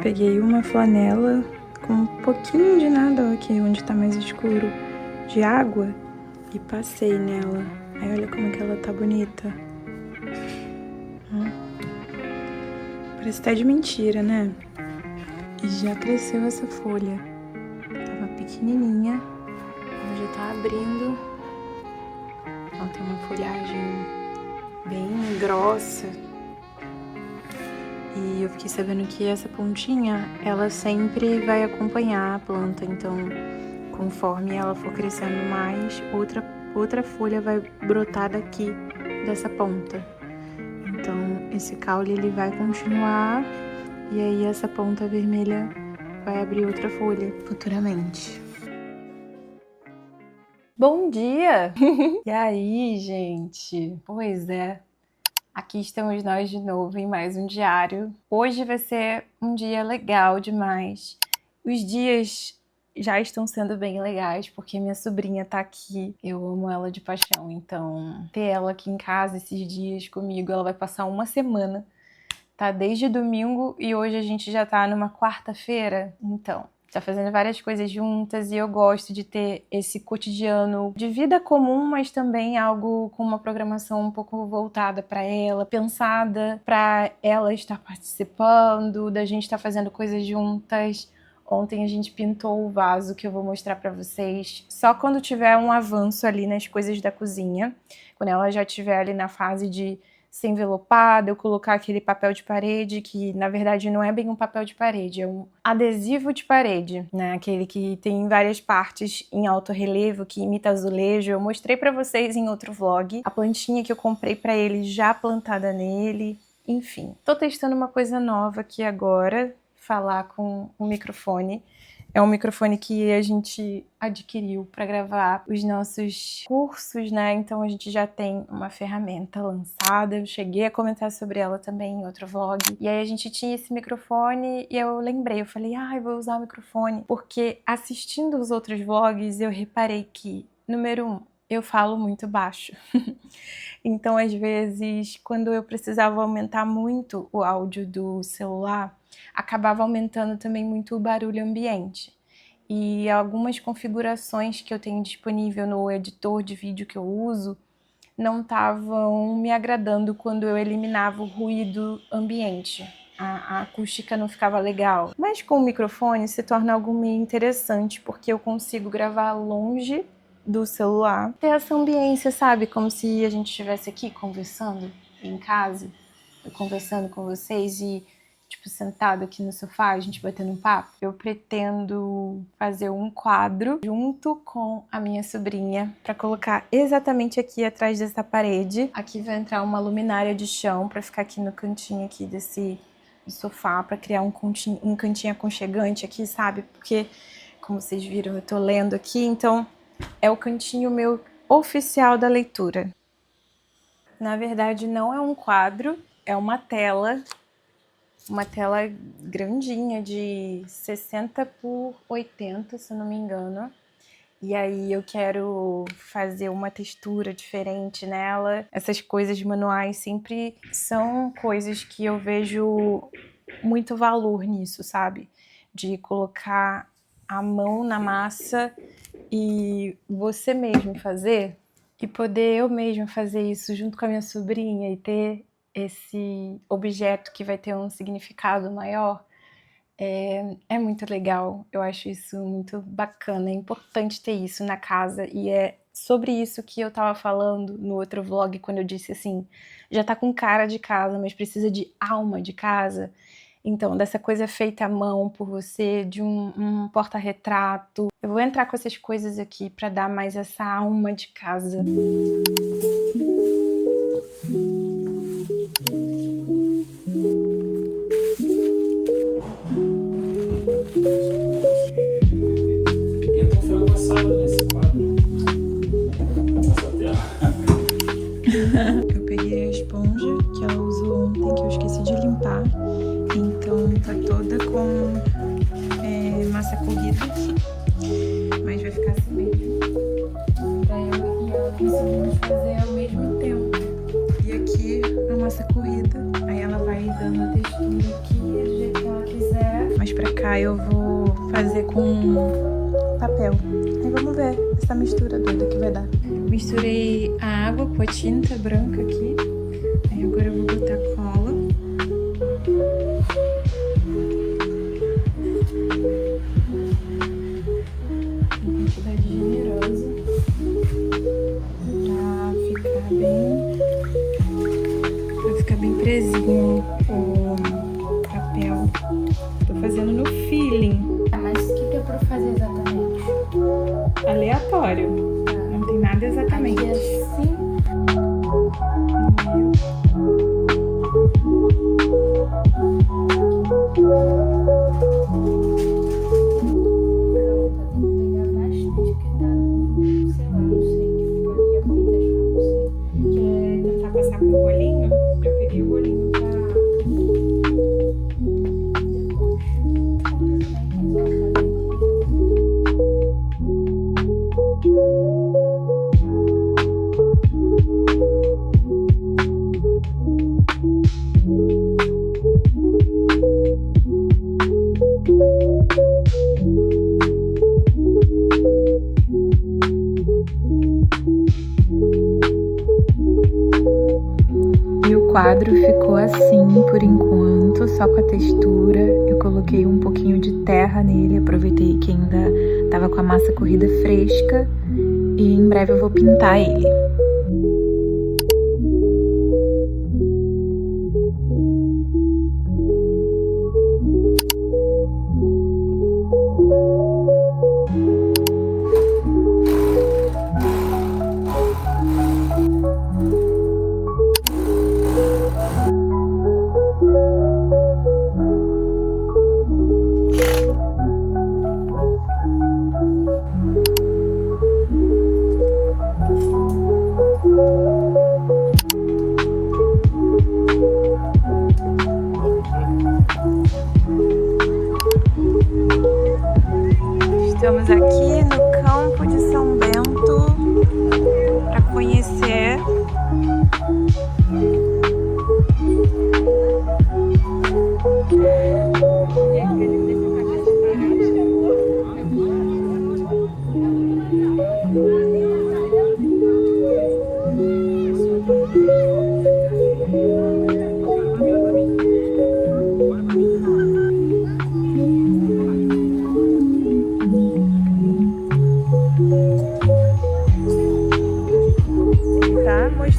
peguei uma flanela com um pouquinho de nada, ó, aqui onde tá mais escuro, de água, e passei nela. Aí olha como que ela tá bonita. Parece até de mentira, né? E já cresceu essa folha. Tava pequenininha, ela já tá abrindo. Ela tem uma folhagem bem grossa. E eu fiquei sabendo que essa pontinha, ela sempre vai acompanhar a planta. Então, conforme ela for crescendo mais, outra folha vai brotar daqui, dessa ponta. Então, esse caule ele vai continuar e aí essa ponta vermelha vai abrir outra folha futuramente. Bom dia! E aí, gente? Pois é, aqui estamos nós de novo em mais um diário. Hoje vai ser um dia legal demais. Os dias já estão sendo bem legais, porque minha sobrinha tá aqui. Eu amo ela de paixão, então ter ela aqui em casa esses dias comigo, ela vai passar uma semana, tá? Desde domingo e hoje a gente já tá numa quarta-feira, então tá fazendo várias coisas juntas e eu gosto de ter esse cotidiano de vida comum, mas também algo com uma programação um pouco voltada para ela, pensada para ela estar participando, da gente estar fazendo coisas juntas. Ontem a gente pintou o vaso que eu vou mostrar pra vocês só quando tiver um avanço ali nas coisas da cozinha. Quando ela já estiver ali na fase de ser envelopada, eu colocar aquele papel de parede, que na verdade não é bem um papel de parede, é um adesivo de parede, né? Aquele que tem várias partes em alto relevo, que imita azulejo. Eu mostrei pra vocês em outro vlog a plantinha que eu comprei pra ele já plantada nele. Enfim, tô testando uma coisa nova aqui agora, falar com o microfone. É um microfone que a gente adquiriu para gravar os nossos cursos, né? Então a gente já tem uma ferramenta lançada. Eu cheguei a comentar sobre ela também em outro vlog. E aí a gente tinha esse microfone e eu lembrei, eu falei, eu vou usar o microfone. Porque assistindo os outros vlogs eu reparei que, número 1, eu falo muito baixo. Então às vezes, quando eu precisava aumentar muito o áudio do celular, acabava aumentando também muito o barulho ambiente. E algumas configurações que eu tenho disponível no editor de vídeo que eu uso não estavam me agradando quando eu eliminava o ruído ambiente. A acústica não ficava legal. Mas com o microfone se torna algo meio interessante, porque eu consigo gravar longe do celular. Ter essa ambiência, sabe? Como se a gente estivesse aqui conversando em casa, eu conversando com vocês e tipo, sentado aqui no sofá, a gente batendo um papo. Eu pretendo fazer um quadro junto com a minha sobrinha para colocar exatamente aqui atrás dessa parede. Aqui vai entrar uma luminária de chão para ficar aqui no cantinho aqui desse sofá, para criar um cantinho aconchegante aqui, sabe? Porque, como vocês viram, eu tô lendo aqui, então é o cantinho meu oficial da leitura. Na verdade, não é um quadro, é uma tela grandinha de 60 por 80, se eu não me engano. E aí eu quero fazer uma textura diferente nela. Essas coisas manuais sempre são coisas que eu vejo muito valor nisso, sabe? De colocar a mão na massa e você mesmo fazer. E poder eu mesma fazer isso junto com a minha sobrinha e ter esse objeto que vai ter um significado maior, é muito legal. Eu acho isso muito bacana, é importante ter isso na casa, e é sobre isso que eu tava falando no outro vlog, quando eu disse assim, já tá com cara de casa, mas precisa de alma de casa. Então, dessa coisa feita à mão por você, de um porta-retrato. Eu vou entrar com essas coisas aqui pra dar mais essa alma de casa. Eu peguei a esponja que ela usou ontem, que eu esqueci de limpar. Então tá toda com massa corrida, mas vai ficar assim mesmo. Daí eu e ela conseguimos fazer ao mesmo tempo. E aqui a massa corrida, aí ela vai dando a textura aqui do jeito que ela quiser. pra cá eu vou fazer com papel. Aí vamos ver essa mistura doida que vai dar. Misturei a água com a tinta branca aqui. Aí agora eu vou botar cola. Uma quantidade generosa pra ficar bem presinho o papel. Tô fazendo no feeling. Mas o que é pra fazer exatamente? Aleatório. Não tem nada exatamente. Aqui assim. Passar com o bolinho, eu peguei o bolinho pra... E o quadro ficou assim por enquanto, só com a textura. Eu coloquei um pouquinho de terra nele, aproveitei que ainda tava com a massa corrida fresca e em breve eu vou pintar ele. Estamos aqui no campo de São Bento para conhecer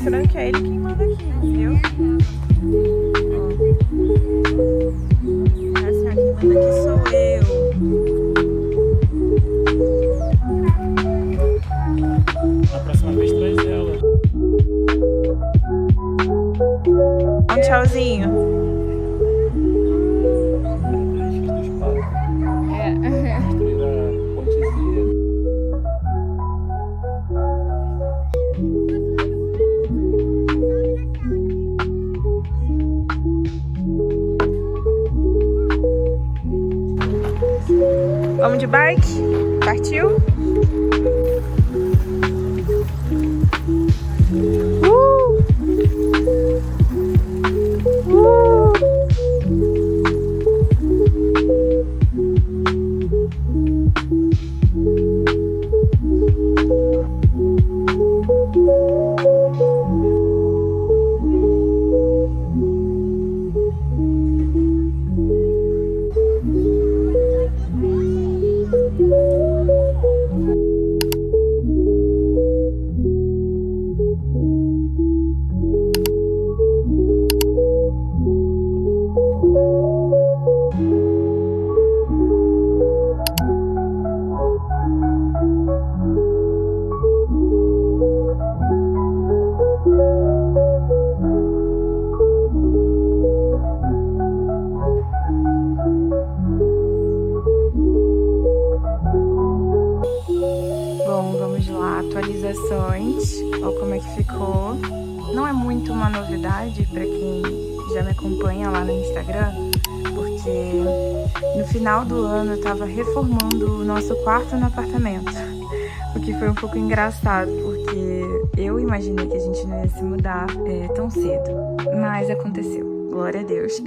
mostrando que é ele quem manda aqui, viu? Essa quem manda aqui sou eu. A próxima vez traz ela. Um tchauzinho. Vamos de bike? Partiu? Atualizações, olha como é que ficou. Não é muito uma novidade para quem já me acompanha lá no Instagram, porque no final do ano eu tava reformando o nosso quarto no apartamento, o que foi um pouco engraçado, porque eu imaginei que a gente não ia se mudar tão cedo, mas aconteceu, glória a Deus.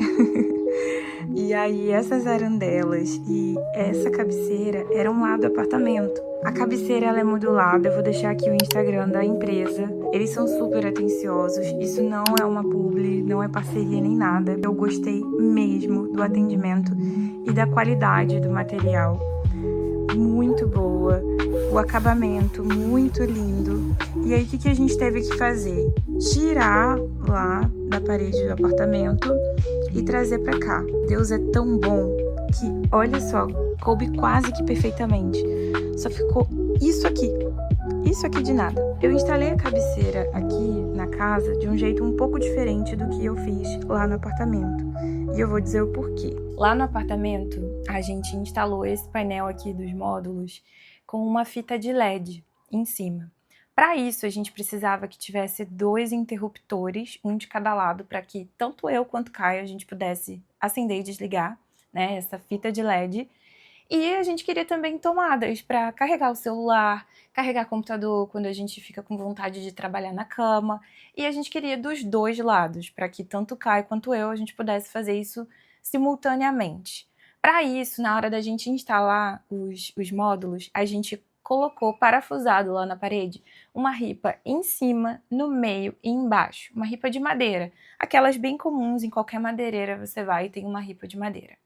E aí essas arandelas e essa cabeceira eram lá do apartamento. A cabeceira ela é modulada, eu vou deixar aqui o Instagram da empresa. Eles são super atenciosos, isso não é uma publi, não é parceria nem nada. Eu gostei mesmo do atendimento e da qualidade do material. Muito boa, o acabamento muito lindo. E aí o que a gente teve que fazer? Tirar lá da parede do apartamento e trazer pra cá. Deus é tão bom que, olha só, coube quase que perfeitamente. Só ficou isso aqui de nada. Eu instalei a cabeceira aqui na casa de um jeito um pouco diferente do que eu fiz lá no apartamento. E eu vou dizer o porquê. Lá no apartamento, a gente instalou esse painel aqui dos módulos com uma fita de LED em cima. Para isso, a gente precisava que tivesse 2 interruptores, um de cada lado, para que tanto eu quanto Caio a gente pudesse acender e desligar, né, essa fita de LED. E a gente queria também tomadas para carregar o celular, carregar o computador quando a gente fica com vontade de trabalhar na cama. E a gente queria dos 2 lados, para que tanto o Caio quanto eu a gente pudesse fazer isso simultaneamente. Para isso, na hora da gente instalar os módulos, a gente colocou parafusado lá na parede uma ripa em cima, no meio e embaixo. Uma ripa de madeira. Aquelas bem comuns, em qualquer madeireira você vai e tem uma ripa de madeira.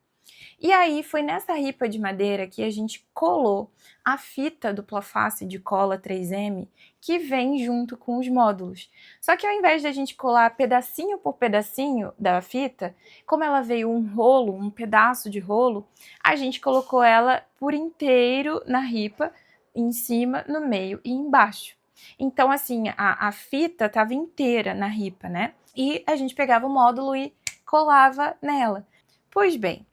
E aí foi nessa ripa de madeira que a gente colou a fita dupla face de cola 3M que vem junto com os módulos. Só que ao invés de a gente colar pedacinho por pedacinho da fita, como ela veio um rolo, um pedaço de rolo, a gente colocou ela por inteiro na ripa, em cima, no meio e embaixo. Então assim, a fita estava inteira na ripa, né? E a gente pegava o módulo e colava nela. Pois bem,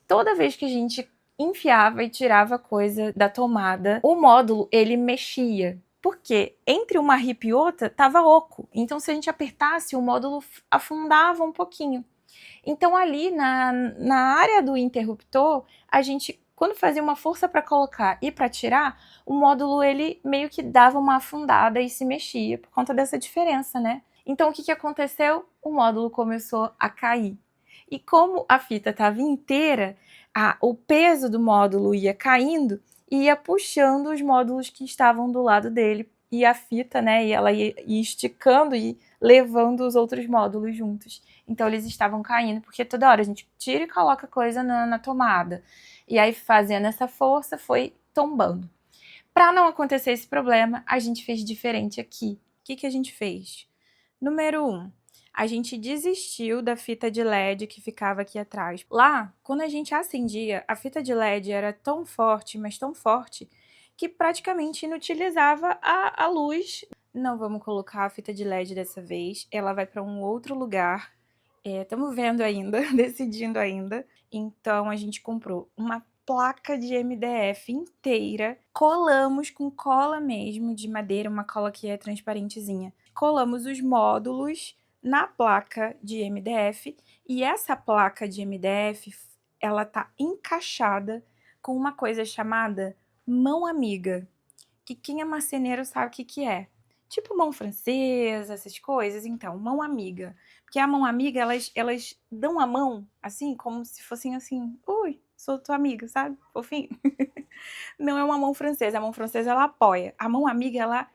toda vez que a gente enfiava e tirava coisa da tomada, o módulo ele mexia, porque entre uma ripa e outra estava oco. Então se a gente apertasse, o módulo afundava um pouquinho. Então ali na área do interruptor, a gente, quando fazia uma força para colocar e para tirar, o módulo ele meio que dava uma afundada e se mexia por conta dessa diferença, né? Então o que aconteceu? O módulo começou a cair. E como a fita estava inteira, o peso do módulo ia caindo e ia puxando os módulos que estavam do lado dele. E a fita, né, e ela ia esticando e levando os outros módulos juntos. Então eles estavam caindo, porque toda hora a gente tira e coloca coisa na tomada. E aí fazendo essa força foi tombando. Para não acontecer esse problema, a gente fez diferente aqui. O que a gente fez? Número 1. A gente desistiu da fita de LED que ficava aqui atrás. Lá, quando a gente acendia, a fita de LED era tão forte, mas tão forte, que praticamente inutilizava a luz. Não vamos colocar a fita de LED dessa vez, ela vai para um outro lugar. Estamos vendo ainda, decidindo ainda. Então a gente comprou uma placa de MDF inteira, colamos com cola mesmo de madeira, uma cola que é transparentezinha. Colamos os módulos na placa de MDF e essa placa de MDF, ela tá encaixada com uma coisa chamada mão amiga, que quem é marceneiro sabe o que é. Tipo mão francesa, essas coisas. Então, mão amiga. Porque a mão amiga, elas dão a mão, assim, como se fossem assim, ui, sou tua amiga, sabe? Fofinho. Não é uma mão francesa. A mão francesa, ela apoia. A mão amiga, ela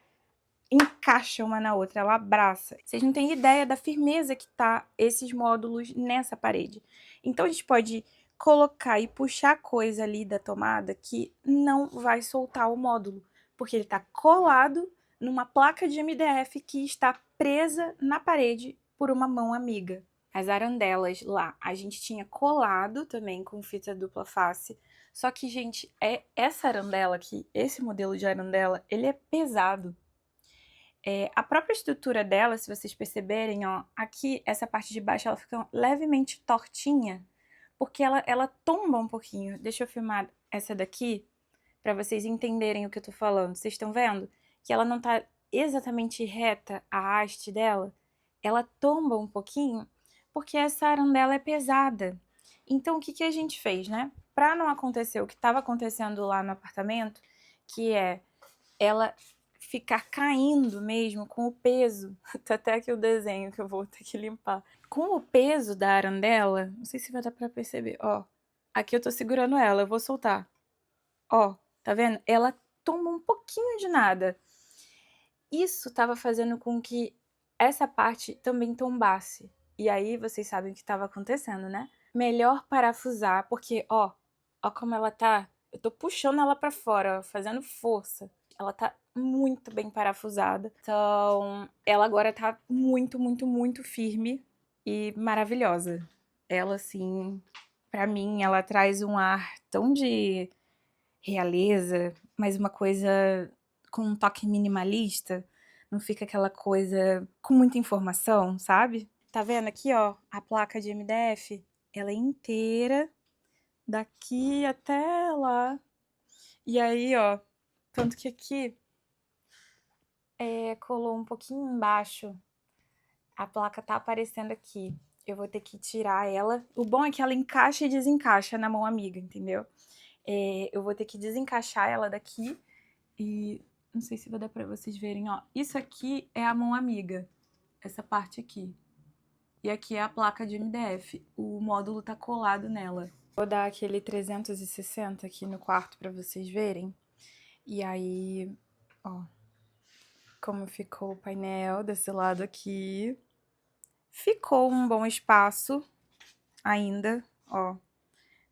encaixa uma na outra, ela abraça. Vocês não têm ideia da firmeza que tá esses módulos nessa parede. Então, a gente pode colocar e puxar coisa ali da tomada que não vai soltar o módulo, porque ele tá colado numa placa de MDF que está presa na parede por uma mão amiga. As arandelas lá, a gente tinha colado também com fita dupla face, só que, gente, essa arandela aqui, esse modelo de arandela, ele é pesado. A própria estrutura dela, se vocês perceberem, ó, aqui, essa parte de baixo, ela fica levemente tortinha, porque ela tomba um pouquinho. Deixa eu filmar essa daqui, para vocês entenderem o que eu tô falando. Vocês estão vendo? Que ela não tá exatamente reta, a haste dela, ela tomba um pouquinho, porque essa arandela é pesada. Então, o que a gente fez, né? Para não acontecer o que estava acontecendo lá no apartamento, que ela ficar caindo mesmo com o peso. Tá até aqui o desenho que eu vou ter que limpar. Com o peso da arandela, não sei se vai dar pra perceber, ó. Aqui eu tô segurando ela, eu vou soltar. Ó, tá vendo? Ela toma um pouquinho de nada. Isso tava fazendo com que essa parte também tombasse. E aí vocês sabem o que tava acontecendo, né? Melhor parafusar, porque ó como ela tá. Eu tô puxando ela pra fora, ó, fazendo força. Ela tá muito bem parafusada. Então, ela agora tá muito, muito, muito firme e maravilhosa. Ela, assim, pra mim, ela traz um ar tão de realeza, mas uma coisa com um toque minimalista. Não fica aquela coisa com muita informação, sabe? Tá vendo aqui, ó, a placa de MDF? Ela é inteira, daqui até lá. E aí, ó, tanto que aqui colou um pouquinho embaixo. A placa tá aparecendo aqui. Eu vou ter que tirar ela. O bom é que ela encaixa e desencaixa na mão amiga, entendeu? Eu vou ter que desencaixar ela daqui e não sei se vai dar pra vocês verem, ó. Isso aqui é a mão amiga, essa parte aqui. E aqui é a placa de MDF. O módulo tá colado nela. Vou dar aquele 360 aqui no quarto pra vocês verem. E aí, ó, como ficou o painel desse lado aqui. Ficou um bom espaço ainda, ó.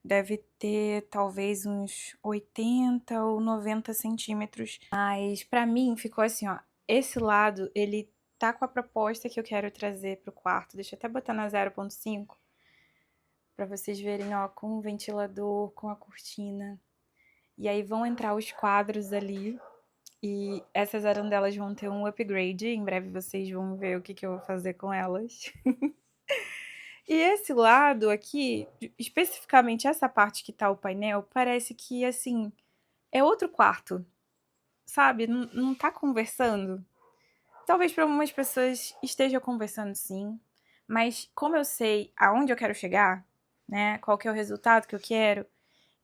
Deve ter talvez uns 80 ou 90 centímetros. Mas pra mim ficou assim, ó. Esse lado, ele tá com a proposta que eu quero trazer pro quarto. Deixa eu até botar na 0.5. Pra vocês verem, ó, com o ventilador, com a cortina. E aí vão entrar os quadros ali. E essas arandelas vão ter um upgrade. Em breve vocês vão ver o que eu vou fazer com elas. E esse lado aqui, especificamente essa parte que tá o painel, parece que, assim, é outro quarto, sabe? Não tá conversando. Talvez para algumas pessoas esteja conversando sim, mas como eu sei aonde eu quero chegar, né? Qual que é o resultado que eu quero,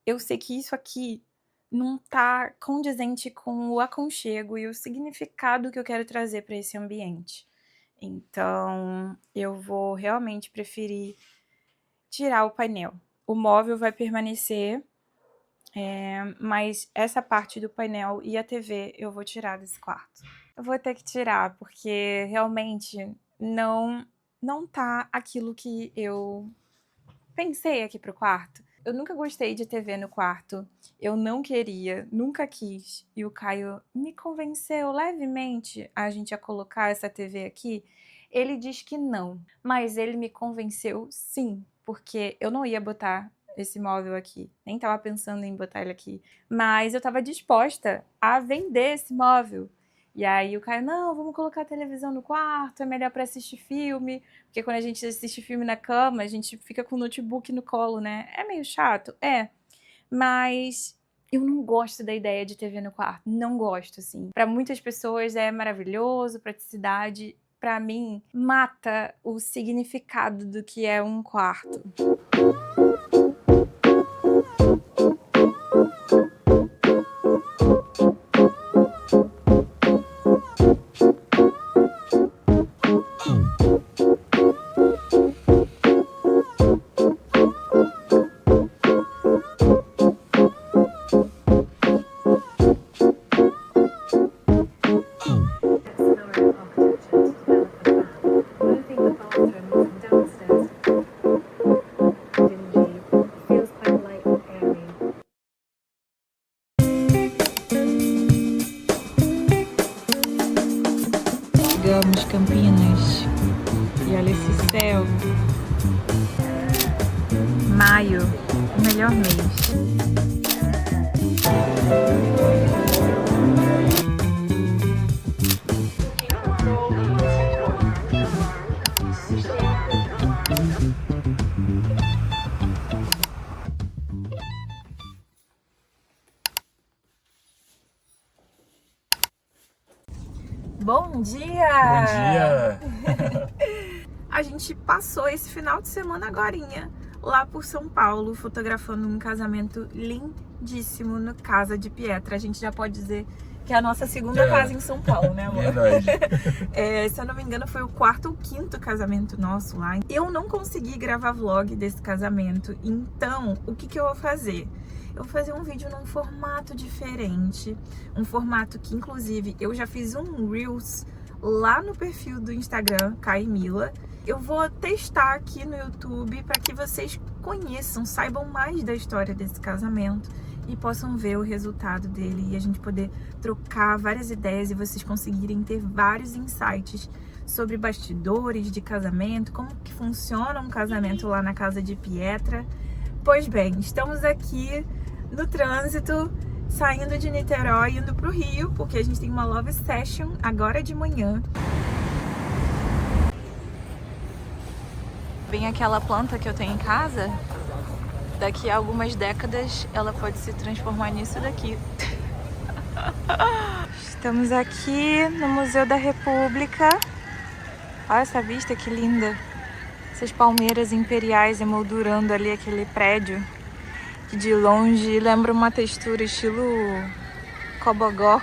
eu sei que isso aqui não tá condizente com o aconchego e o significado que eu quero trazer para esse ambiente. Então, eu vou realmente preferir tirar o painel. O móvel vai permanecer, mas essa parte do painel e a TV eu vou tirar desse quarto. Eu vou ter que tirar, porque realmente não tá aquilo que eu pensei aqui pro quarto. Eu nunca gostei de TV no quarto, eu não queria, nunca quis. E o Caio me convenceu levemente a gente a colocar essa TV aqui. Ele diz que não, mas ele me convenceu sim, porque eu não ia botar esse móvel aqui, nem tava pensando em botar ele aqui, mas eu tava disposta a vender esse móvel. E aí o Caio, não, vamos colocar a televisão no quarto, é melhor pra assistir filme, porque quando a gente assiste filme na cama, a gente fica com o notebook no colo, né? É meio chato? É, mas eu não gosto da ideia de TV no quarto, não gosto, assim. Pra muitas pessoas é maravilhoso, praticidade. Pra mim, mata o significado do que é um quarto. Chegamos, Campinas, e olha esse céu. Maio, o melhor mês. Bom dia! Bom dia! A gente passou esse final de semana agorinha lá por São Paulo, fotografando um casamento lindíssimo no Casa de Pietra. A gente já pode dizer Que é a nossa segunda casa em São Paulo, né, amor? Verdade. Se eu não me engano, foi o 4º ou 5º casamento nosso lá. Eu não consegui gravar vlog desse casamento. Então, o que eu vou fazer? Eu vou fazer um vídeo num formato diferente. Um formato que, inclusive, eu já fiz um Reels lá no perfil do Instagram, Caimila. Eu vou testar aqui no YouTube para que vocês conheçam, saibam mais da história desse casamento e possam ver o resultado dele e a gente poder trocar várias ideias e vocês conseguirem ter vários insights sobre bastidores de casamento, como que funciona um casamento lá na casa de Pietra. Pois bem, estamos aqui no trânsito, saindo de Niterói, indo pro Rio, porque a gente tem uma Love Session agora de manhã. Bem aquela planta que eu tenho em casa, daqui a algumas décadas ela pode se transformar nisso daqui. Estamos aqui no Museu da República. Olha essa vista que linda. Essas palmeiras imperiais emoldurando ali aquele prédio. Que de longe lembra uma textura estilo cobogó.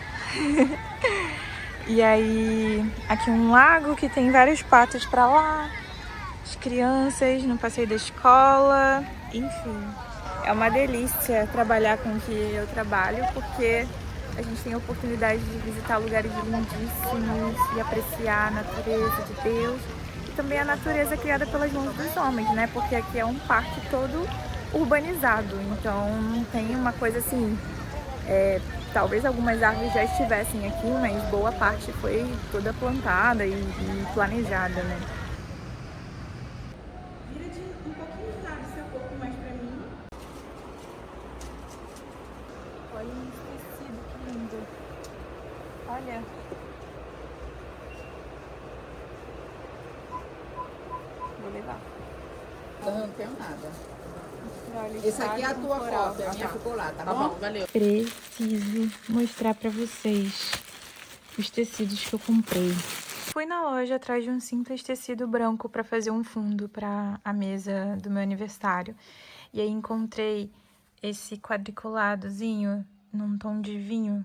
E aí, aqui um lago que tem vários patos pra lá. As crianças no passeio da escola. Enfim, é uma delícia trabalhar com o que eu trabalho, porque a gente tem a oportunidade de visitar lugares lindíssimos e apreciar a natureza de Deus e também a natureza criada pelas mãos dos homens, né? Porque aqui é um parque todo urbanizado, então não tem uma coisa assim, talvez algumas árvores já estivessem aqui, mas boa parte foi toda plantada e planejada, né? Um pouquinho de lado seu corpo mais pra mim. Olha esse tecido, que lindo. Olha. Vou levar. Eu não tenho nada. Olha, Esse aqui é a tua floral. foto, a minha ficou lá, tá bom? Valeu. Preciso mostrar pra vocês os tecidos que eu comprei. Fui na loja atrás de um simples tecido branco para fazer um fundo para a mesa do meu aniversário. E aí encontrei esse quadriculadozinho num tom de vinho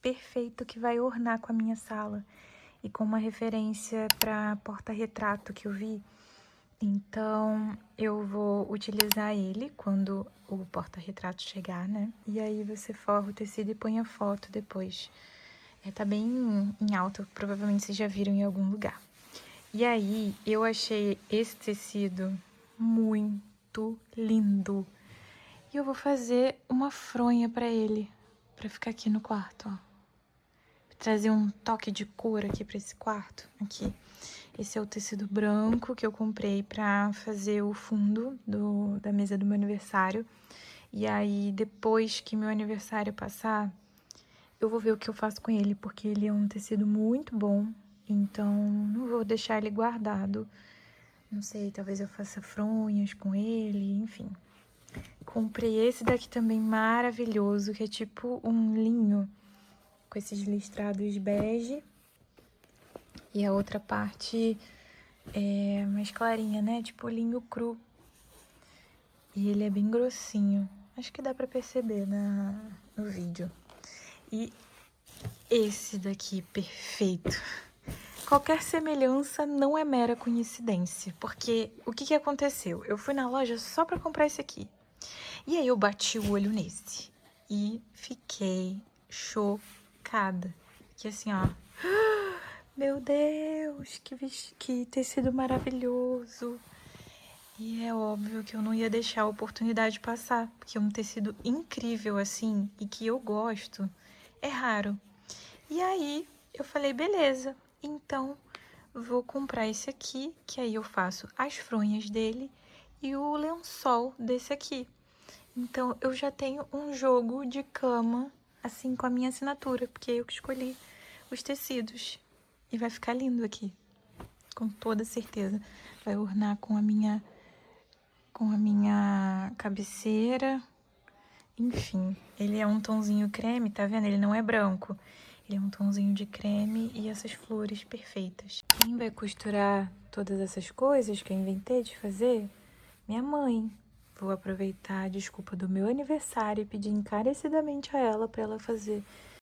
perfeito que vai ornar com a minha sala e com uma referência para porta-retrato que eu vi. Então eu vou utilizar ele quando o porta-retrato chegar, né? E aí você forra o tecido e põe a foto depois. Tá bem em alta, provavelmente vocês já viram em algum lugar. E aí, eu achei esse tecido muito lindo. E eu vou fazer uma fronha pra ele, pra ficar aqui no quarto, ó. Trazer um toque de cor aqui pra esse quarto, aqui. Esse é o tecido branco que eu comprei pra fazer o fundo da mesa do meu aniversário. E aí, depois que meu aniversário passar, eu vou ver o que eu faço com ele, porque ele é um tecido muito bom, então não vou deixar ele guardado. Não sei, talvez eu faça fronhas com ele, enfim. Comprei esse daqui também maravilhoso, que é tipo um linho, com esses listrados bege. E a outra parte é mais clarinha, né? Tipo linho cru. E ele é bem grossinho. Acho que dá pra perceber no vídeo. E esse daqui, perfeito. Qualquer semelhança não é mera coincidência, porque o que aconteceu? Eu fui na loja só pra comprar esse aqui. E aí eu bati o olho nesse e fiquei chocada. Que assim, ó, meu Deus, que tecido maravilhoso. E é óbvio que eu não ia deixar a oportunidade passar, porque é um tecido incrível assim e que eu gosto. É raro. E aí, eu falei, beleza, então vou comprar esse aqui, que aí eu faço as fronhas dele e o lençol desse aqui. Então, eu já tenho um jogo de cama, assim, com a minha assinatura, porque eu que escolhi os tecidos. E vai ficar lindo aqui, com toda certeza. Vai ornar com a minha cabeceira. Enfim, ele é um tonzinho creme, tá vendo? Ele não é branco. Ele é um tonzinho de creme e essas flores perfeitas. Quem vai costurar todas essas coisas que eu inventei de fazer? Minha mãe. Vou aproveitar a desculpa do meu aniversário e pedir encarecidamente a ela para ela fazer